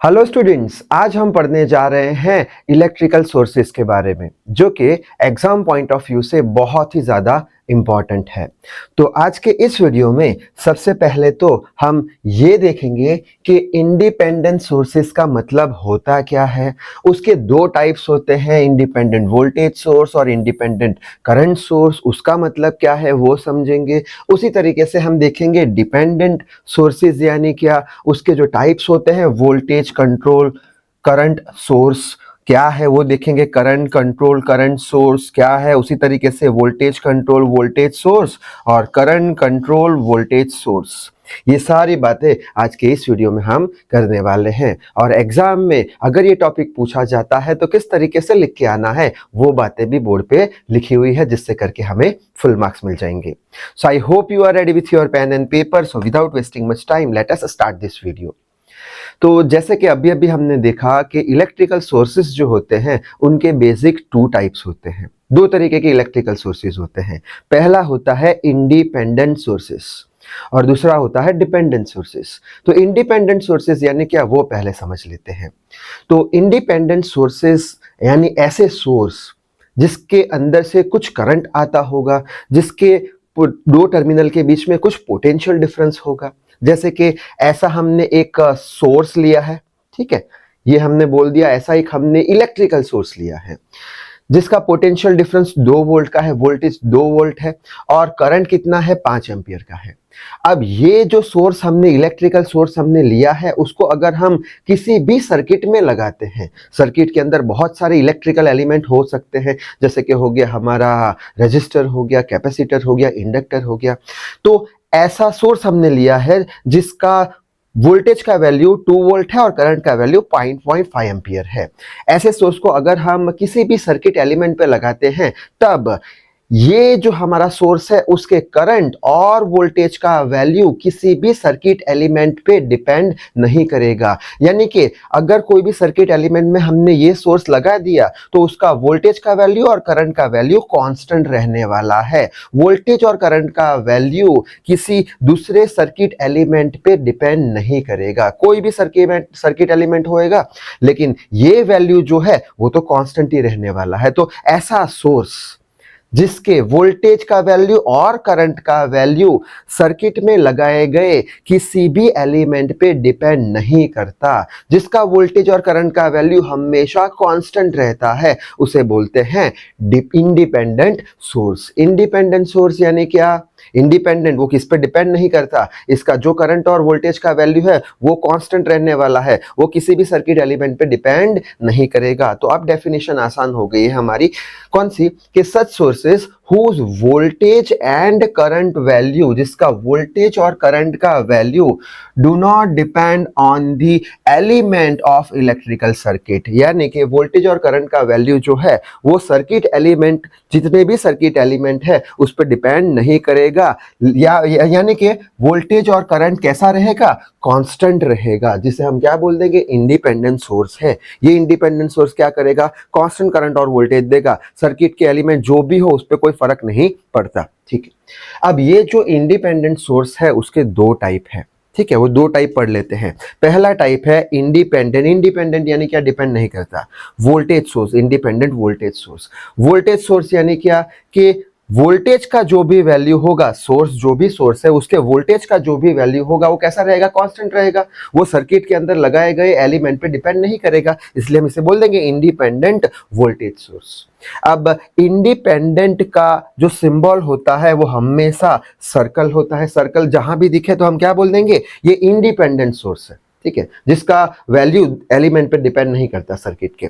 Hello students, आज हम पढ़ने जा रहे हैं इलेक्ट्रिकल सोर्सेज के बारे में, जो कि एग्जाम पॉइंट ऑफ व्यू से बहुत ही ज़्यादा इम्पॉर्टेंट है। तो आज के इस वीडियो में सबसे पहले तो हम ये देखेंगे कि इंडिपेंडेंट सोर्सेज का मतलब होता क्या है। उसके दो टाइप्स होते हैं, इंडिपेंडेंट वोल्टेज सोर्स और इंडिपेंडेंट करंट सोर्स। उसका मतलब क्या है वो समझेंगे। उसी तरीके से हम देखेंगे डिपेंडेंट सोर्सेज यानी क्या, उसके जो टाइप्स होते हैं, वोल्टेज कंट्रोल करंट सोर्स क्या है वो देखेंगे, करंट कंट्रोल करंट सोर्स क्या है, उसी तरीके से वोल्टेज कंट्रोल वोल्टेज सोर्स और करंट कंट्रोल वोल्टेज सोर्स। ये सारी बातें आज के इस वीडियो में हम करने वाले हैं। और एग्जाम में अगर ये टॉपिक पूछा जाता है तो किस तरीके से लिख के आना है वो बातें भी बोर्ड पे लिखी हुई है, जिससे करके हमें फुल मार्क्स मिल जाएंगे। So I hope you are ready with your pen and paper. So without wasting much time let us start this video. तो जैसे कि अभी अभी हमने देखा कि इलेक्ट्रिकल सोर्सेज जो होते हैं उनके बेसिक टू टाइप्स होते हैं। दो तरीके के इलेक्ट्रिकल सोर्सेज होते हैं। पहला होता है इंडिपेंडेंट सोर्सेज और दूसरा होता है डिपेंडेंट सोर्सेज। तो इंडिपेंडेंट सोर्सेज यानी क्या, वो पहले समझ लेते हैं। तो इंडिपेंडेंट सोर्सेज यानी ऐसे सोर्स जिसके अंदर से कुछ करंट आता होगा, जिसके दो टर्मिनल के बीच में कुछ पोटेंशियल डिफरेंस होगा। जैसे कि ऐसा हमने एक सोर्स लिया है, ठीक है, ये हमने बोल दिया, ऐसा एक हमने इलेक्ट्रिकल सोर्स लिया है जिसका पोटेंशियल डिफरेंस 2 वोल्ट का है, वोल्टेज 2 वोल्ट है और करंट कितना है, 5 एम्पियर का है। अब ये जो सोर्स हमने इलेक्ट्रिकल सोर्स हमने लिया है, उसको अगर हम किसी भी सर्किट में लगाते हैं, सर्किट के अंदर बहुत सारे इलेक्ट्रिकल एलिमेंट हो सकते हैं, जैसे कि हो गया हमारा रजिस्टर, हो गया कैपेसिटर, हो गया इंडक्टर, हो गया। तो ऐसा सोर्स हमने लिया है जिसका वोल्टेज का वैल्यू 2 वोल्ट है और करंट का वैल्यू 0.5 एम्पियर है। ऐसे सोर्स को अगर हम किसी भी सर्किट एलिमेंट पे लगाते हैं, तब ये जो हमारा सोर्स है उसके करंट और वोल्टेज का वैल्यू किसी भी सर्किट एलिमेंट पे डिपेंड नहीं करेगा। यानी कि अगर कोई भी सर्किट एलिमेंट में हमने ये सोर्स लगा दिया तो उसका वोल्टेज का वैल्यू और करंट का वैल्यू कांस्टेंट रहने वाला है। वोल्टेज और करंट का वैल्यू किसी दूसरे सर्किट एलिमेंट पे डिपेंड नहीं करेगा। कोई भी सर्किट एलिमेंट होएगा, लेकिन ये वैल्यू जो है वो तो कांस्टेंट ही रहने वाला है। तो ऐसा सोर्स जिसके वोल्टेज का वैल्यू और करंट का वैल्यू सर्किट में लगाए गए किसी भी एलिमेंट पे डिपेंड नहीं करता, जिसका वोल्टेज और करंट का वैल्यू हमेशा कांस्टेंट रहता है, उसे बोलते हैं इंडिपेंडेंट सोर्स। इंडिपेंडेंट सोर्स यानी क्या, इंडिपेंडेंट, वो किस पे डिपेंड नहीं करता, इसका जो करंट और वोल्टेज का वैल्यू है वो कांस्टेंट रहने वाला है, वो किसी भी सर्किट एलिमेंट पे डिपेंड नहीं करेगा। तो अब डेफिनेशन आसान हो गई है हमारी, कौन सी, कि such sources whose voltage and current value, जिसका वोल्टेज और करंट का value do not depend on the element of electrical circuit, यानी कि वोल्टेज और करंट का वैल्यू जो है वो सर्किट एलिमेंट, जितने भी सर्किट एलिमेंट है उस पर डिपेंड नहीं करेगा। यानी कि वोल्टेज और करंट कैसा रहेगा, कांस्टेंट रहेगा, जिसे हम क्या बोल देंगे, इंडिपेंडेंट सोर्स है। ये इंडिपेंडेंट सोर्स क्या करेगा, कांस्टेंट करंट और वोल्टेज देगा, सर्किट के एलिमेंट जो भी हो उस पर कोई फर्क नहीं पड़ता। ठीक है, अब ये जो इंडिपेंडेंट सोर्स है उसके दो टाइप है, ठीक है, वो दो टाइप पढ़ लेते हैं। पहला टाइप है इंडिपेंडेंट। इंडिपेंडेंट यानी क्या, डिपेंड नहीं करता। Voltage source, independent voltage source. Voltage source यानी क्या, कि वोल्टेज का जो भी वैल्यू होगा, सोर्स जो भी सोर्स है उसके वोल्टेज का जो भी वैल्यू होगा वो कैसा रहेगा, कांस्टेंट रहेगा, वो सर्किट के अंदर लगाए गए एलिमेंट पे डिपेंड नहीं करेगा, इसलिए हम इसे बोल देंगे इंडिपेंडेंट वोल्टेज सोर्स। अब इंडिपेंडेंट का जो सिंबल होता है वो हमेशा सर्कल होता है। सर्कल जहां भी दिखे तो हम क्या बोल देंगे, ये इंडिपेंडेंट सोर्स है, ठीक है, जिसका वैल्यू एलिमेंट पे डिपेंड नहीं करता सर्किट के।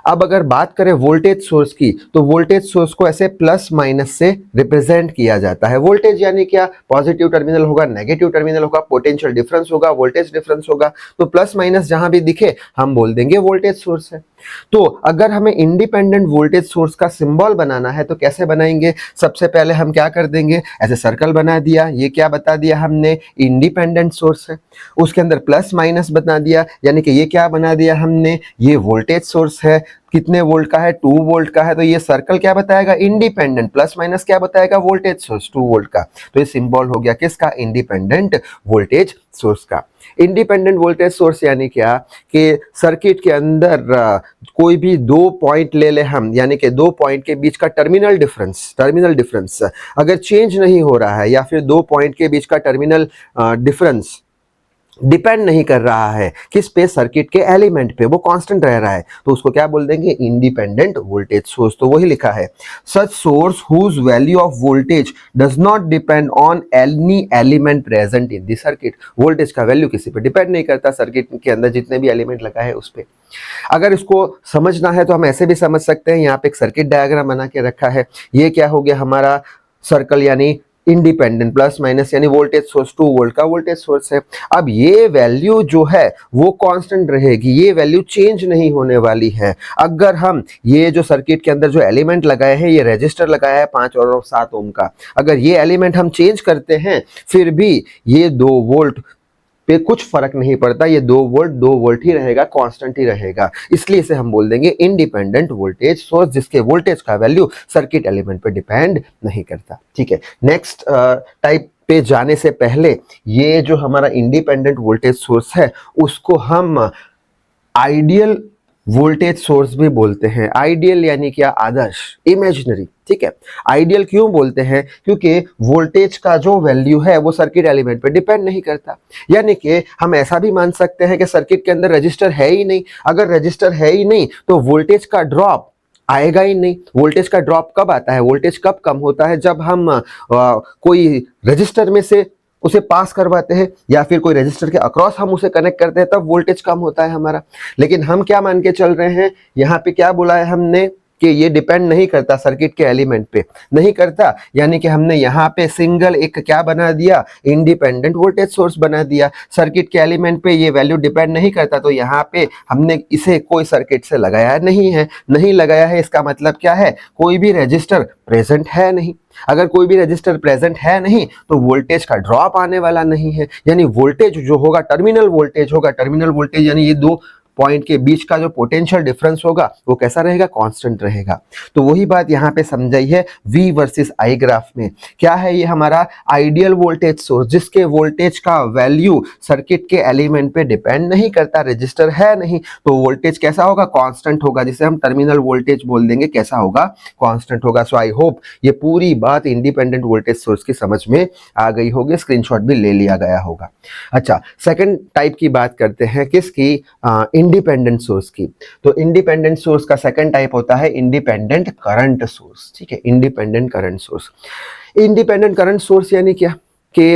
अब अगर बात करें वोल्टेज सोर्स की, तो वोल्टेज सोर्स को ऐसे प्लस माइनस से रिप्रेजेंट किया जाता है। वोल्टेज यानी क्या, पॉजिटिव टर्मिनल होगा, नेगेटिव टर्मिनल होगा, पोटेंशियल डिफरेंस होगा, वोल्टेज डिफरेंस होगा, तो प्लस माइनस जहां भी दिखे हम बोल देंगे वोल्टेज सोर्स है। तो अगर हमें इंडिपेंडेंट वोल्टेज सोर्स का सिंबल बनाना है तो कैसे बनाएंगे, सबसे पहले हम क्या कर देंगे, ऐसे सर्कल बना दिया, ये क्या बता दिया हमने, इंडिपेंडेंट सोर्स है, उसके अंदर प्लस माइनस बता दिया, यानी कि ये क्या बना दिया हमने, ये वोल्टेज सोर्स है, कितने वोल्ट का है, 2 वोल्ट का है, तो ये सर्कल क्या बताएगा, इंडिपेंडेंट, प्लस माइनस क्या बताएगा, वोल्टेज सोर्स 2 वोल्ट का। तो ये सिंबल हो गया किसका, इंडिपेंडेंट वोल्टेज सोर्स का। इंडिपेंडेंट वोल्टेज सोर्स यानी क्या कि सर्किट के अंदर कोई भी 2 पॉइंट ले ले हम, यानी कि 2 पॉइंट के बीच का टर्मिनल डिफरेंस अगर चेंज नहीं हो रहा है, या फिर 2 पॉइंट के बीच का टर्मिनल डिफरेंस डिपेंड नहीं कर रहा है किस पे, सर्किट के एलिमेंट पे, वो कांस्टेंट रह रहा है, तो उसको क्या बोल देंगे, इंडिपेंडेंट वोल्टेज सोर्स। तो वही लिखा है, such source whose value of voltage does not depend on any element present in the circuit. Voltage का वैल्यू किसी पे डिपेंड नहीं करता, सर्किट के अंदर जितने भी एलिमेंट लगा है उस पे। अगर इसको समझना है तो हम ऐसे भी समझ सकते हैं, यहाँ पे एक सर्किट डायग्राम बना के रखा है, ये क्या हो गया हमारा सर्कल, यानी इंडिपेंडेंट, प्लस माइनस यानी वोल्टेज सोर्स 2 वोल्ट का वोल्टेज सोर्स है। अब ये वैल्यू जो है वो कांस्टेंट रहेगी, ये वैल्यू चेंज नहीं होने वाली है। अगर हम ये जो सर्किट के अंदर जो एलिमेंट लगाए हैं, ये रेजिस्टर लगाया है 5 और 7 ओम का, अगर ये एलिमेंट हम चेंज करते हैं फिर भी ये 2 वोल्ट पे कुछ फर्क नहीं पड़ता, ये 2 वोल्ट ही रहेगा, कांस्टेंट ही रहेगा। इसलिए इसे हम बोल देंगे इंडिपेंडेंट वोल्टेज सोर्स, जिसके वोल्टेज का वैल्यू सर्किट एलिमेंट पे डिपेंड नहीं करता। ठीक है, नेक्स्ट टाइप पे जाने से पहले ये जो हमारा इंडिपेंडेंट वोल्टेज सोर्स है उसको हम आइडियल वोल्टेज सोर्स भी बोलते हैं। आइडियल यानी क्या, आदर्श, इमेजिनरी। ठीक है, आइडियल क्यों बोलते हैं, क्योंकि वोल्टेज का जो वैल्यू है वो सर्किट एलिमेंट पे डिपेंड नहीं करता। यानी कि हम ऐसा भी मान सकते हैं कि सर्किट के अंदर रजिस्टर है ही नहीं, अगर रजिस्टर है ही नहीं तो वोल्टेज का ड्रॉप आएगा ही नहीं। वोल्टेज का ड्रॉप कब आता है, वोल्टेज कब कम होता है, जब हम कोई रजिस्टर में से उसे पास करवाते हैं या फिर कोई रजिस्टर के अक्रॉस हम उसे कनेक्ट करते हैं, तब वोल्टेज कम होता है हमारा। लेकिन हम क्या मान के चल रहे हैं, यहाँ पे क्या बोला है हमने कि ये डिपेंड नहीं करता सर्किट के एलिमेंट पे, नहीं करता, यानी कि हमने यहाँ पे सिंगल एक क्या बना दिया, इंडिपेंडेंट वोल्टेज सोर्स बना दिया। सर्किट के एलिमेंट पे ये वैल्यू डिपेंड नहीं करता, तो यहाँ पे हमने इसे कोई सर्किट से लगाया नहीं है। नहीं लगाया है इसका मतलब क्या है, कोई भी रजिस्टर प्रेजेंट है नहीं। अगर कोई भी रजिस्टर प्रेजेंट है नहीं तो वोल्टेज का ड्रॉप आने वाला नहीं है, यानी वोल्टेज जो होगा टर्मिनल वोल्टेज होगा। टर्मिनल वोल्टेज यानी ये 2 पॉइंट के बीच का जो पोटेंशियल डिफरेंस होगा वो कैसा रहेगा, कांस्टेंट रहेगा। तो वही बात यहाँ पे समझाई है V वर्सेस I ग्राफ में। क्या है ये हमारा आइडियल वोल्टेज सोर्स, जिसके वोल्टेज का वैल्यू सर्किट के एलिमेंट पे डिपेंड नहीं करता, रजिस्टर है नहीं, तो वोल्टेज कैसा होगा, कांस्टेंट होगा, जिसे हम टर्मिनल वोल्टेज बोल देंगे। कैसा होगा, कांस्टेंट होगा। सो आई होप ये पूरी बात इंडिपेंडेंट वोल्टेज सोर्स की समझ में आ गई होगी, स्क्रीनशॉट भी ले लिया गया होगा। अच्छा, सेकंड टाइप की बात करते हैं, किसकी, इंडिपेंडेंट सोर्स की। तो इंडिपेंडेंट सोर्स का सेकंड टाइप होता है इंडिपेंडेंट करंट सोर्स। ठीक है, independent current source. Independent current source यानी क्या कि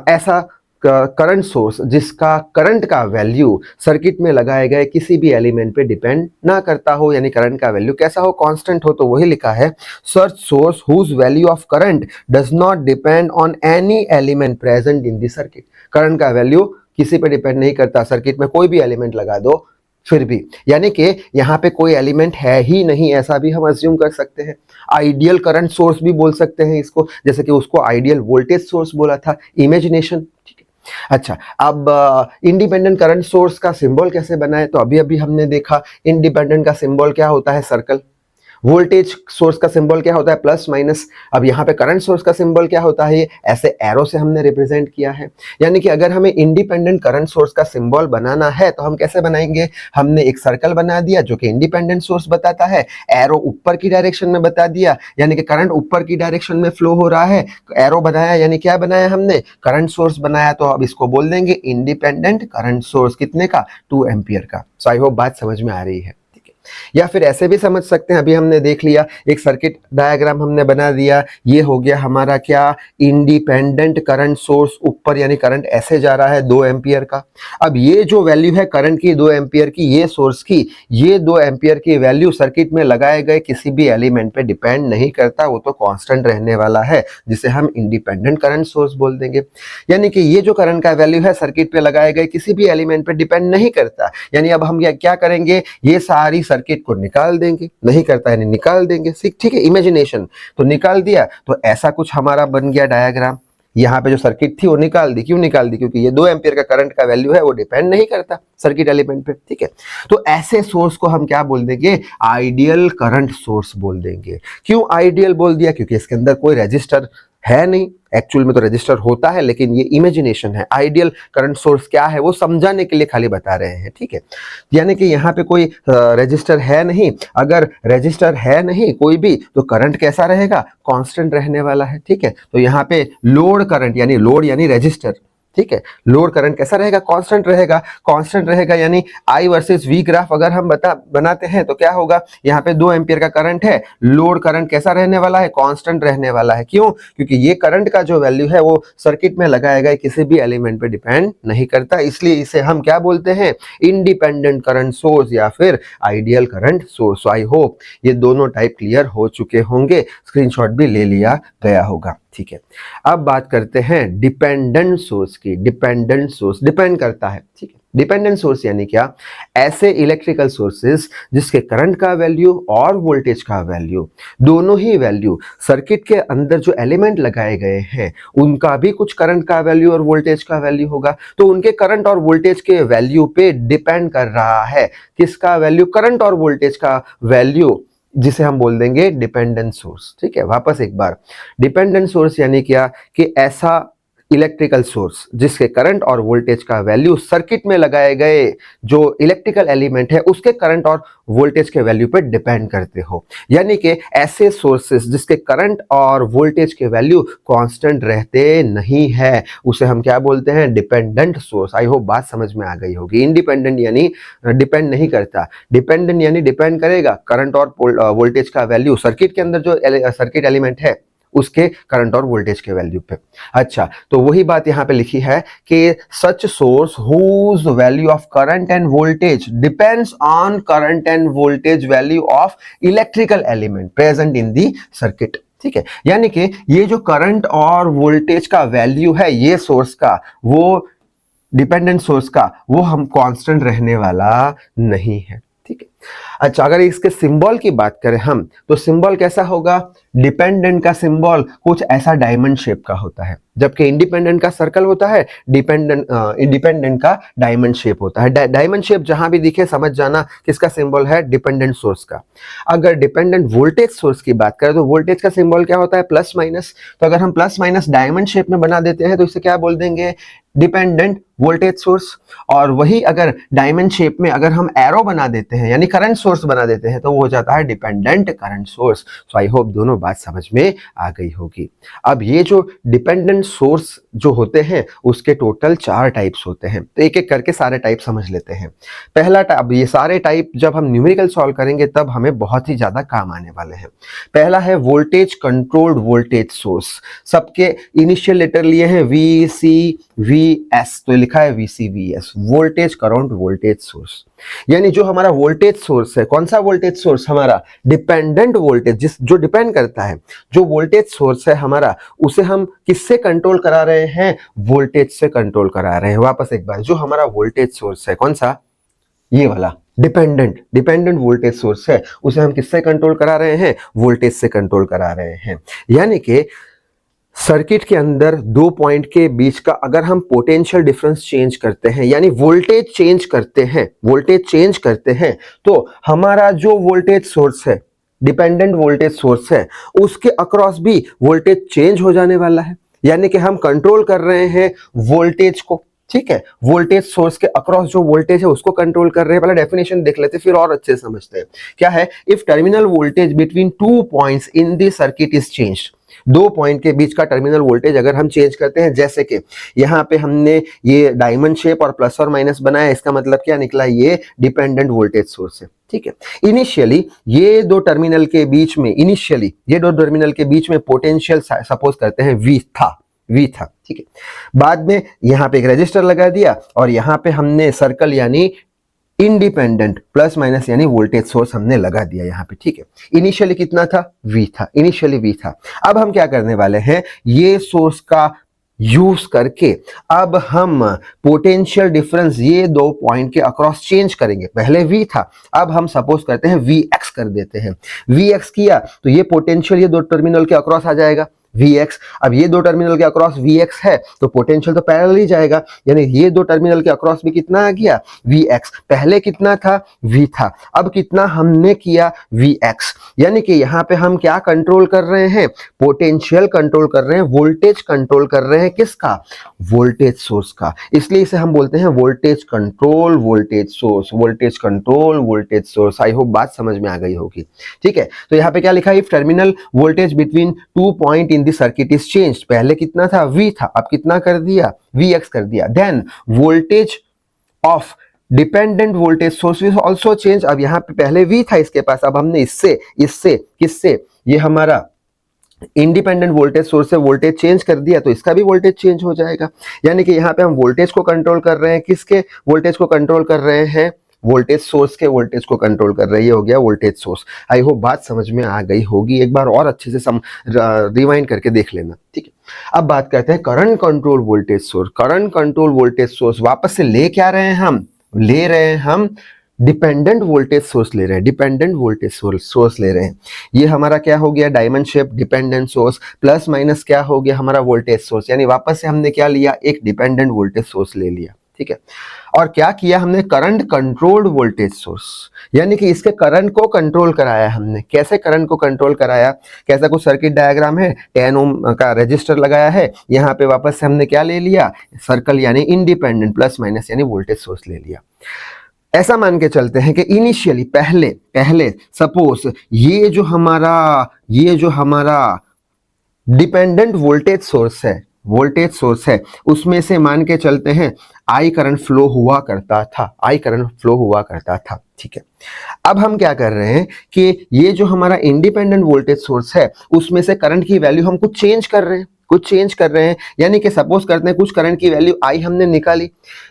ऐसा करंट सोर्स जिसका करंट का वैल्यू सर्किट में लगाए गए किसी भी एलिमेंट पे डिपेंड ना करता हो, यानी करंट का वैल्यू कैसा हो, कांस्टेंट हो। तो वही लिखा है, search source whose value of current does not depend on any element present in the circuit. Current का वैल्यू किसी पे डिपेंड नहीं करता, सर्किट में कोई भी एलिमेंट लगा दो फिर भी, यानी कि यहाँ पे कोई एलिमेंट है ही नहीं, ऐसा भी हम अज्यूम कर सकते हैं। आइडियल करंट सोर्स भी बोल सकते हैं इसको, जैसे कि उसको आइडियल वोल्टेज सोर्स बोला था, इमेजिनेशन। ठीक है, अच्छा, अब इंडिपेंडेंट करंट सोर्स का सिंबल कैसे बनाए, तो अभी अभी हमने देखा इंडिपेंडेंट का सिंबल क्या होता है, सर्कल। वोल्टेज सोर्स का सिंबल क्या होता है, प्लस माइनस। अब यहाँ पे करंट सोर्स का सिंबल क्या होता है, ऐसे एरो से हमने रिप्रेजेंट किया है। यानी कि अगर हमें इंडिपेंडेंट करंट सोर्स का सिंबल बनाना है तो हम कैसे बनाएंगे, हमने एक सर्कल बना दिया जो कि इंडिपेंडेंट सोर्स बताता है, एरो ऊपर की डायरेक्शन में बता दिया, यानी कि करंट ऊपर की डायरेक्शन में फ्लो हो रहा है, एरो बनाया, यानी क्या बनाया हमने, करंट सोर्स बनाया। तो अब इसको बोल देंगे इंडिपेंडेंट करंट सोर्स, कितने का, 2 एम्पियर का। सो आई होप बात समझ में आ रही है। या फिर ऐसे भी समझ सकते हैं, अभी हमने देख लिया, एक सर्किट डायग्राम हमने बना दिया, ये हो गया हमारा क्या, इंडिपेंडेंट करंट सोर्स ऊपर, यानी करंट ऐसे जा रहा है 2 एम्पियर का। अब ये जो वैल्यू है करंट की 2 एम्पियर की, ये सोर्स की, ये 2 एम्पियर की वैल्यू सर्किट में लगाए गए किसी भी एलिमेंट पे डिपेंड नहीं करता, वो तो कांस्टेंट रहने वाला है, जिसे हम इंडिपेंडेंट करंट सोर्स बोल देंगे। यानी कि ये जो करंट का वैल्यू है सर्किट पे लगाए गए किसी भी एलिमेंट पे डिपेंड नहीं करता। यानी अब हम क्या करेंगे, ये सारी सर्किट को निकाल देंगे, नहीं करता यानी निकाल देंगे। ठीक है, इमेजिनेशन, तो निकाल दिया, तो ऐसा कुछ हमारा बन गया डायग्राम। यहाँ पे जो सर्किट थी वो निकाल दी। क्यों निकाल दी? क्योंकि ये 2 एम्पियर का करंट का वैल्यू है वो डिपेंड नहीं करता सर्किट एलिमेंट पे, ठीक है। तो ऐसे सोर्स को हम क्या बोल देंगे? आइडियल करंट सोर्स बोल देंगे। क्यों आइडियल बोल दिया? क्योंकि इसके अंदर कोई रजिस्टर है नहीं। एक्चुअल में तो रजिस्टर होता है, लेकिन ये इमेजिनेशन है। आइडियल करंट सोर्स क्या है वो समझाने के लिए खाली बता रहे हैं, ठीक है। यानी कि यहाँ पे कोई रजिस्टर है नहीं। अगर रजिस्टर है नहीं कोई भी, तो करंट कैसा रहेगा? कांस्टेंट रहने वाला है, ठीक है। तो यहाँ पे लोड करंट यानी लोड यानी रजिस्टर, ठीक है, लोड करंट कैसा रहेगा? कांस्टेंट रहेगा। कांस्टेंट रहेगा यानी आई वर्सेस वी ग्राफ अगर हम बनाते हैं तो क्या होगा? यहाँ पे 2 एम्पियर का करंट है, लोड करंट कैसा रहने वाला है? कांस्टेंट रहने वाला है। क्यों? क्योंकि ये करंट का जो वैल्यू है वो सर्किट में लगाया गया किसी भी एलिमेंट पे डिपेंड नहीं करता, इसलिए इसे हम क्या बोलते हैं? इंडिपेंडेंट करंट सोर्स या फिर ideal current source. I hope ये दोनों टाइप क्लियर हो चुके होंगे, स्क्रीनशॉट भी ले लिया गया होगा, ठीक है। अब बात करते हैं डिपेंडेंट सोर्स की। डिपेंडेंट सोर्स डिपेंड करता है, ठीक है। डिपेंडेंट सोर्स यानी क्या? ऐसे इलेक्ट्रिकल सोर्सेस जिसके करंट का वैल्यू और वोल्टेज का वैल्यू, दोनों ही वैल्यू सर्किट के अंदर जो एलिमेंट लगाए गए हैं उनका भी कुछ करंट का वैल्यू और वोल्टेज का वैल्यू होगा। तो उनके करंट और वोल्टेज के वैल्यू पे डिपेंड कर रहा है किसका वैल्यू? करंट और वोल्टेज का वैल्यू, जिसे हम बोल देंगे डिपेंडेंट सोर्स, ठीक है। वापस एक बार, डिपेंडेंट सोर्स यानी क्या? कि ऐसा इलेक्ट्रिकल सोर्स जिसके करंट और वोल्टेज का वैल्यू सर्किट में लगाए गए जो इलेक्ट्रिकल एलिमेंट है उसके करंट और वोल्टेज के वैल्यू पर डिपेंड करते हो। यानी कि ऐसे सोर्सेस जिसके करंट और वोल्टेज के वैल्यू कांस्टेंट रहते नहीं है, उसे हम क्या बोलते हैं? Dependent source. आई होप बात समझ में आ गई होगी। इंडिपेंडेंट यानी डिपेंड नहीं करता, डिपेंडेंट यानी डिपेंड करेगा करंट और वोल्टेज का वैल्यू सर्किट के अंदर जो सर्किट एलिमेंट है उसके करंट और वोल्टेज के वैल्यू पे। अच्छा, तो वही बात यहाँ पे लिखी है कि such source whose value of current and voltage depends on current and voltage value of electrical element present in the circuit, ठीक है। यानी कि ये जो करंट और वोल्टेज का वैल्यू है ये सोर्स का, वो डिपेंडेंट सोर्स का, वो हम कांस्टेंट रहने वाला नहीं है, ठीक है। अच्छा, अगर इसके सिंबल की बात करें हम, तो सिंबल कैसा होगा? डिपेंडेंट का सिंबल कुछ ऐसा डायमंड शेप का होता है, जबकि इंडिपेंडेंट का सर्कल होता है, इंडिपेंडेंट का डायमंड शेप होता है। डायमंड शेप जहां भी दिखे समझ जाना किसका सिंबल है? डिपेंडेंट सोर्स का। अगर डिपेंडेंट वोल्टेज सोर्स की बात करें तो वोल्टेज का सिंबल क्या होता है? Plus minus. तो अगर हम प्लस माइनस डायमंड शेप में बना देते हैं तो इसे क्या बोल देंगे? Dependent voltage source. और वही अगर डायमंड शेप में अगर हम एरो बना देते हैं यानी करंट सोर्स बना देते हैं तो वो हो जाता है dependent current source. So I hope दोनों बात समझ में आ गई होगी। अब ये जो डिपेंडेंट सोर्स जो होते हैं उसके टोटल 4 टाइप्स होते हैं, तो एक एक करके सारे टाइप समझ लेते हैं। पहला टाइप, ये सारे टाइप जब हम न्यूमेरिकल सॉल्व करेंगे तब हमें बहुत ही ज्यादा काम आने वाले हैं। पहला है वोल्टेज कंट्रोल्ड वोल्टेज सोर्स। सबके इनिशियल लेटर लिए हैं VCVS, तो लिखा है VCVS, voltage current voltage source. यानी जो हमारा वोल्टेज सोर्स है, कौन सा वोल्टेज सोर्स? हमारा डिपेंडेंट वोल्टेज, जो डिपेंड करता है, जो वोल्टेज सोर्स है हमारा, उसे हम किससे कंट्रोल करा रहे हैं? वोल्टेज से कंट्रोल करा रहे हैं। वापस एक बार, जो हमारा वोल्टेज सोर्स है, कौन सा? ये वाला डिपेंडेंट वोल्टेज सोर्स है, उसे हम किससे कंट्रोल करा रहे हैं? वोल्टेज से कंट्रोल करा रहे हैं। यानी कि सर्किट के अंदर 2 पॉइंट के बीच का अगर हम पोटेंशियल डिफरेंस चेंज करते हैं यानी वोल्टेज चेंज करते हैं, तो हमारा जो वोल्टेज सोर्स है, डिपेंडेंट वोल्टेज सोर्स है, उसके अक्रॉस भी वोल्टेज चेंज हो जाने वाला है। यानी कि हम कंट्रोल कर रहे हैं वोल्टेज को, ठीक है। वोल्टेज सोर्स के अक्रॉस जो वोल्टेज है उसको कंट्रोल कर रहे हैं। पहले डेफिनेशन देख लेते फिर और अच्छे से समझते हैं। क्या है? If terminal voltage between 2 points in the circuit is changed, 2 point के बीच का टर्मिनल वोल्टेज अगर हम चेंज करते हैं, जैसे कि यहाँ पे हमने ये डायमंड शेप और प्लस और माइनस बनाया, इसका मतलब क्या निकला? ये डिपेंडेंट वोल्टेज सोर्स है, ठीक है। इनिशियली ये दो टर्मिनल के बीच में पोटेंशियल सपोज करते हैं V था, ठीक है। बाद में यहाँ पे एक रेजिस्टर लगा दिया और यहाँ पे हमने सर्कल यानी इंडिपेंडेंट प्लस माइनस यानी वोल्टेज सोर्स हमने लगा दिया यहाँ पे, ठीक है। इनिशियली कितना था? इनिशियली V था। अब हम क्या करने वाले हैं? ये सोर्स का यूज करके अब हम पोटेंशियल डिफरेंस ये 2 पॉइंट के अक्रॉस चेंज करेंगे। पहले V था, अब हम सपोज करते हैं VX कर देते हैं। VX किया तो ये पोटेंशियल ये 2 टर्मिनल के अक्रॉस आ जाएगा। Vx। अब ये दो टर्मिनल के अक्रॉस Vx है तो पोटेंशियल तो पैरेलल ही जाएगा, यानी ये दो टर्मिनल के अक्रॉस भी कितना आ गया Vx। पहले कितना था V था, अब कितना हमने किया Vx, यानी कि यहाँ पे हम क्या कंट्रोल कर रहे हैं, पोटेंशियल कंट्रोल कर रहे हैं, वोल्टेज कंट्रोल कर रहे हैं, किसका, वोल्टेज सोर्स का। इसलिए इसे हम बोलते हैं voltage control voltage source, voltage control voltage source. I hope बात समझ में आ गई होगी। ठीक है, तो यहाँ पे क्या लिखा है, if terminal voltage between 2 point in the circuit is changed, पहले कितना था V था, अब कितना कर दिया Vx कर दिया, then voltage of dependent voltage source is also change. अब यहाँ पे पहले V था इसके पास, अब हमने इससे इससे किससे, ये हमारा इंडिपेंडेंट वोल्टेज सोर्स से वोल्टेज चेंज कर दिया तो इसका भी वोल्टेज चेंज हो जाएगा। यानी कि यहाँ पे हम वोल्टेज को कंट्रोल कर रहे हैं, किसके वोल्टेज को कंट्रोल कर रहे हैं, वोल्टेज सोर्स के वोल्टेज को कंट्रोल कर रहे हैं। ये हो गया वोल्टेज सोर्स। आई होप बात समझ में आ गई होगी, एक बार और अच्छे से रिवाइंड करके देख लेना। ठीक है, अब बात करते हैं current control voltage source. Current control voltage source वापस से ले क्या रहे हैं, हम ले रहे हैं हम डिपेंडेंट वोल्टेज सोर्स ले रहे हैं, डिपेंडेंट वोल्टेज सोर्स ले रहे हैं। ये हमारा क्या हो गया, diamond shape dependent source, plus minus क्या हो गया हमारा वोल्टेज सोर्स, यानी वापस से हमने क्या लिया, एक डिपेंडेंट वोल्टेज सोर्स ले लिया। ठीक है, और क्या किया हमने, करंट कंट्रोल्ड वोल्टेज सोर्स, यानी कि इसके करंट को कंट्रोल कराया हमने। कैसे करंट को कंट्रोल कराया, कैसा कुछ सर्किट डायग्राम है, 10 ओम का रेजिस्टर लगाया है, यहाँ पे वापस से हमने क्या ले लिया, सर्कल यानी इंडिपेंडेंट, प्लस माइनस यानी वोल्टेज सोर्स ले लिया। ऐसा मान के चलते हैं कि इनिशियली पहले सपोज ये जो हमारा डिपेंडेंट वोल्टेज सोर्स है उसमें से मान के चलते हैं आई करंट फ्लो हुआ करता था। ठीक है, अब हम क्या कर रहे हैं कि ये जो हमारा इंडिपेंडेंट वोल्टेज सोर्स है उसमें से करंट की वैल्यू हम कुछ चेंज कर रहे हैं, यानी कि सपोज करते हैं कुछ करंट की वैल्यू आई हमने निकाली,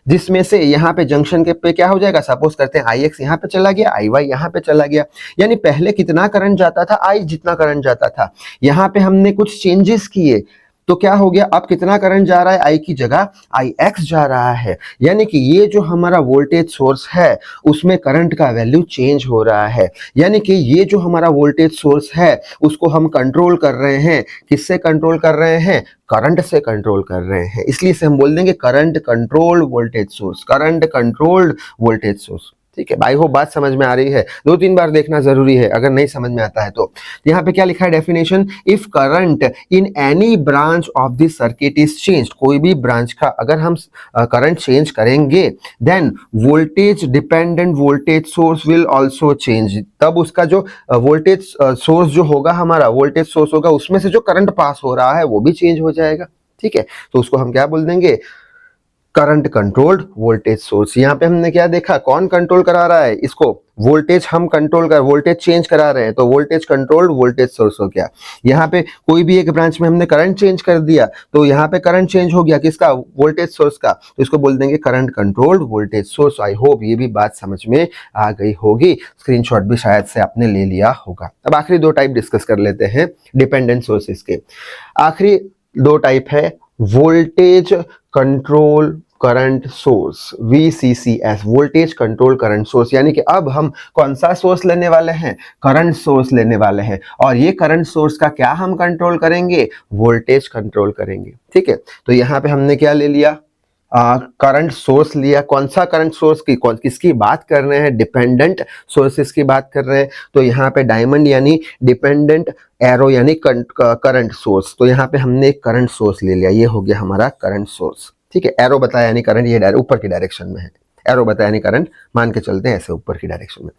जिसमें से यहाँ पे जंक्शन के पे क्या हो जाएगा, सपोज करते हैं IX यहाँ पे चला गया, IY यहाँ पे चला गया, यानी पहले कितना करंट जाता था, I जितना करंट जाता था, यहाँ पे हमने कुछ चेंजेस किए तो क्या हो गया, अब कितना करंट जा रहा है, I की जगह IX जा रहा है, यानी कि ये जो हमारा वोल्टेज सोर्स है उसमें करंट का वैल्यू चेंज हो रहा है, यानी कि ये जो हमारा वोल्टेज सोर्स है उसको हम कंट्रोल कर रहे हैं, किससे कंट्रोल कर रहे हैं, करंट से कंट्रोल कर रहे हैं। इसलिए से हम बोल देंगे current controlled voltage source, current controlled voltage source. ठीक है, आई होप बात समझ में आ रही है, 2-3 बार देखना जरूरी है अगर नहीं समझ में आता है तो। यहाँ पे क्या लिखा है definition, if current in any branch of the circuit is changed, कोई भी ब्रांच का अगर हम करंट चेंज करेंगे, then voltage dependent voltage source will also change, तब उसका जो वोल्टेज सोर्स जो होगा, हमारा वोल्टेज सोर्स होगा, उसमें से जो करंट पास हो रहा है वो भी चेंज हो जाएगा। ठीक है, तो उसको हम क्या बोल देंगे, करंट कंट्रोल्ड वोल्टेज सोर्स। यहाँ पे हमने क्या देखा, कौन कंट्रोल करा रहा है इसको, वोल्टेज हम वोल्टेज चेंज करा रहे हैं, तो वोल्टेज कंट्रोल्ड वोल्टेज सोर्स हो गया। यहाँ पे कोई भी एक ब्रांच में हमने करंट चेंज कर दिया तो यहाँ पे करंट चेंज हो गया, किसका, वोल्टेज सोर्स का, तो इसको बोल देंगे current controlled voltage source. I hope ये भी बात समझ में आ गई होगी, स्क्रीनशॉट भी शायद से आपने ले लिया होगा। अब आखिरी 2 टाइप डिस्कस कर लेते हैं डिपेंडेंट सोर्सेस के। आखिरी 2 टाइप है voltage control current source, VCCS, voltage control current source, यानी कि अब हम कौन सा सोर्स लेने वाले हैं, करंट सोर्स लेने वाले हैं, और ये करंट सोर्स का क्या हम कंट्रोल करेंगे, वोल्टेज कंट्रोल करेंगे। ठीक है, तो यहाँ पे हमने क्या ले लिया, करंट सोर्स लिया। कौन सा करंट सोर्स की, किसकी बात कर रहे हैं, डिपेंडेंट सोर्सेस की बात कर रहे हैं, तो यहाँ पे डायमंड यानी डिपेंडेंट, एरो यानी करंट सोर्स, तो यहाँ पे हमने एक करंट सोर्स ले लिया, ये हो गया हमारा करंट सोर्स। ठीक है, एरो बताया यानी करंट, ये ऊपर की डायरेक्शन में है, एरो बताया यानी करंट, मान के चलते हैं ऐसे ऊपर की डायरेक्शन में।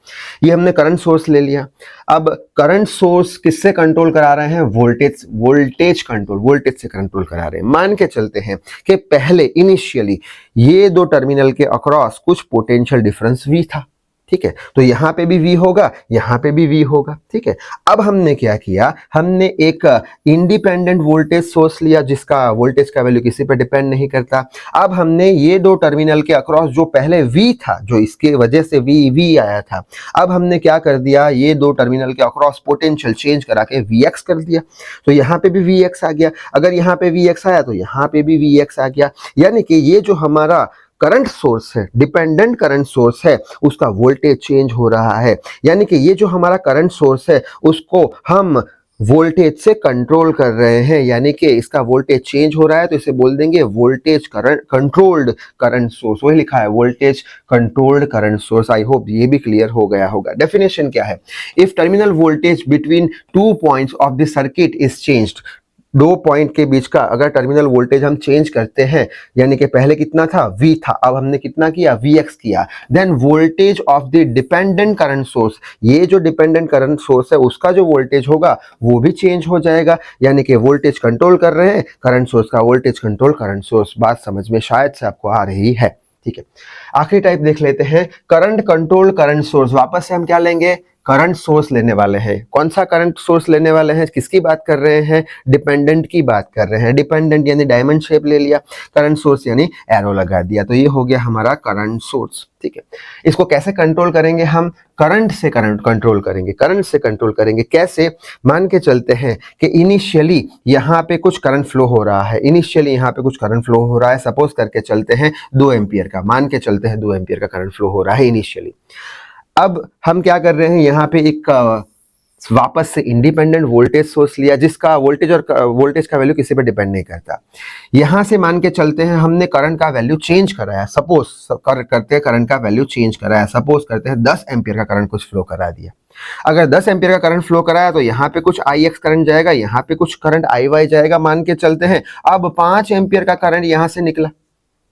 ये हमने करंट सोर्स ले लिया। अब करंट सोर्स किससे कंट्रोल करा रहे हैं, वोल्टेज कंट्रोल, वोल्टेज से कंट्रोल करा रहे हैं। मान के चलते हैं कि पहले इनिशियली ये 2 टर्मिनल के अक्रॉस कुछ पोटेंशियल डिफरेंस V था। ठीक है, तो यहाँ पे भी V होगा, यहाँ पे भी V होगा। ठीक है, अब हमने क्या किया, हमने एक इंडिपेंडेंट वोल्टेज सोर्स लिया जिसका वोल्टेज का वैल्यू किसी पे डिपेंड नहीं करता। अब हमने ये 2 टर्मिनल के अक्रॉस जो पहले V था, जो इसके वजह से V आया था, अब हमने क्या कर दिया, ये 2 टर्मिनल के अक्रॉस पोटेंशियल चेंज करा के Vx कर दिया, तो यहाँ पे भी Vx आ गया। अगर यहाँ पे Vx आया तो यहाँ पे भी Vx आ गया, यानी कि ये जो हमारा करंट सोर्स है, डिपेंडेंट करंट सोर्स है, उसका वोल्टेज चेंज हो रहा है, यानी कि ये जो हमारा करंट सोर्स है उसको हम वोल्टेज से कंट्रोल कर रहे हैं, यानी कि इसका वोल्टेज चेंज हो रहा है तो इसे बोल देंगे voltage current controlled current source. वही लिखा है voltage controlled current source. I hope ये भी क्लियर हो गया होगा। डेफिनेशन क्या है? If terminal voltage between 2 points of the circuit is changed, दो पॉइंट के बीच का अगर टर्मिनल वोल्टेज हम चेंज करते हैं, यानी कि पहले कितना था V था, अब हमने कितना किया Vx किया, then voltage of the dependent current source, ये जो डिपेंडेंट करंट सोर्स है उसका जो वोल्टेज होगा वो भी चेंज हो जाएगा। यानी कि वोल्टेज कंट्रोल कर रहे हैं करंट सोर्स का, वोल्टेज कंट्रोल करंट सोर्स। बात समझ में शायद से आपको आ रही है, ठीक है। आखिरी टाइप देख लेते हैं, करंट कंट्रोल करंट सोर्स। वापस से हम क्या लेंगे? करंट सोर्स लेने वाले हैं। कौन सा करंट सोर्स लेने वाले हैं? किसकी बात कर रहे हैं? डिपेंडेंट की बात कर रहे हैं। डिपेंडेंट यानी डायमंड शेप ले लिया, करंट सोर्स यानी एरो लगा दिया, तो ये हो गया हमारा करंट सोर्स, ठीक है। इसको कैसे कंट्रोल करेंगे हम? करंट से करंट कंट्रोल करेंगे। करंट से कंट्रोल करेंगे कैसे? मान के चलते हैं कि इनिशियली यहाँ पे कुछ करंट फ्लो हो रहा है, इनिशियली यहाँ पे कुछ करंट फ्लो हो रहा है, सपोज करके चलते हैं 2 एम्पियर का, मान के चलते हैं 2 एम्पियर का करंट फ्लो हो रहा है इनिशियली। अब हम क्या कर रहे हैं, यहाँ पे एक वापस से इंडिपेंडेंट वोल्टेज सोर्स लिया, जिसका वोल्टेज और वोल्टेज का वैल्यू किसी पे डिपेंड नहीं करता। यहां से मान के चलते हैं हमने करंट का वैल्यू चेंज कराया, सपोज करते हैं करंट का वैल्यू चेंज कराया, सपोज करते हैं 10 एम्पियर का करंट कुछ फ्लो करा दिया। अगर 10 एम्पियर का करंट फ्लो कराया तो यहाँ पे कुछ Ix करंट जाएगा, यहाँ पे कुछ करंट Iy जाएगा, मान के चलते हैं। अब 5 एम्पियर का करंट यहाँ से निकला,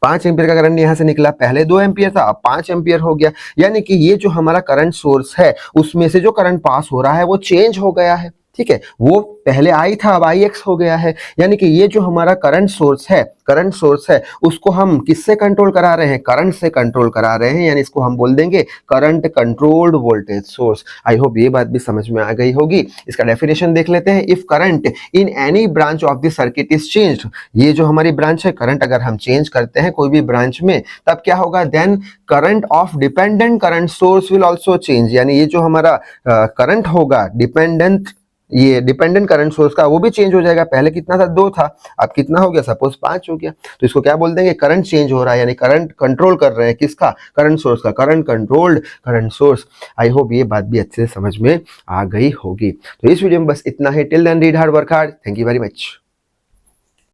5 एम्पियर का करंट यहां से निकला, पहले 2 एम्पियर था अब 5 एम्पियर हो गया। यानी कि ये जो हमारा करंट सोर्स है उसमें से जो करंट पास हो रहा है वो चेंज हो गया है, ठीक है। वो पहले I था अब Ix हो गया है। यानी कि ये जो हमारा करंट सोर्स है उसको हम किससे कंट्रोल करा रहे हैं? करंट से कंट्रोल करा रहे हैं, यानी इसको हम बोल देंगे current controlled voltage source. I hope ये बात भी समझ में आ गई होगी। इसका डेफिनेशन देख लेते हैं। If current in any branch of the circuit is changed, ये जो हमारी ब्रांच है, करंट अगर हम चेंज करते हैं कोई भी ब्रांच में, तब क्या होगा? Then current of dependent current source will also change, यानी ये जो हमारा करंट होगा ये डिपेंडेंट करंट सोर्स का, वो भी चेंज हो जाएगा। पहले कितना था? 2 था, अब कितना हो गया? सपोज 5 हो गया। तो इसको क्या बोल देंगे? करंट चेंज हो रहा है, यानी करंट कंट्रोल कर रहे हैं किसका? करंट सोर्स का, current controlled current source. I hope ये बात भी अच्छे से समझ में आ गई होगी। तो इस वीडियो में बस इतना ही। Till then read hard, work hard. Thank you very much.